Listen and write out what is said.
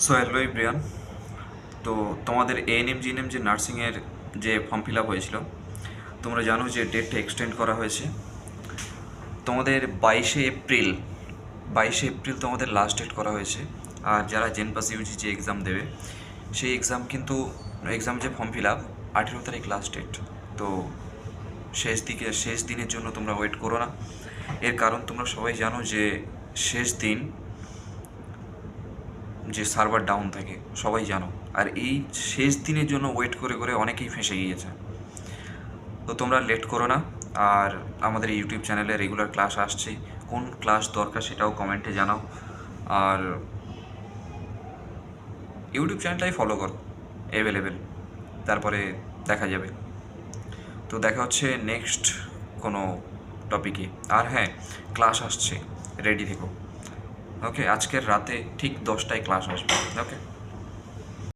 So hello everyone. তো তোমাদের ANM GNM যে নার্সিংয়ের যে ফর্ম ফিল আপ হয়েছিল, তোমরা জানো যে ডেটটা এক্সটেন্ড করা হয়েছে। তোমাদের 22শে এপ্রিল তোমাদের লাস্ট ডেট করা হয়েছে। আর যারা জেন পাস ইউজি যে এক্সাম দেবে, সেই এক্সাম যে ফর্ম ফিল আপ 18 তারিখ লাস্ট ডেট। তো শেষ দিনের জন্য তোমরা ওয়েট করো না। এর কারণ তোমরা সবাই জানো যে শেষ দিন যে সার্ভার ডাউন থাকে, সবাই জানো। আর এই শেষ দিনের জন্য ওয়েট করে করে অনেকেই ফেঁসে গিয়েছে। তো তোমরা লেট করো না। আর আমাদের ইউটিউব চ্যানেলে রেগুলার ক্লাস আসছে, কোন ক্লাস দরকার সেটাও কমেন্টে জানাও। আর ইউটিউব চ্যানেলটাই ফলো করো, অ্যাভেলেবেল। তারপরে দেখা যাবে। তো দেখা হচ্ছে নেক্সট কোনো টপিকে। আর হ্যাঁ, ক্লাস আসছে, রেডি থেকো। ওকে, আজকের রাতে ঠিক 10টায় ক্লাস আসবে। ওকে।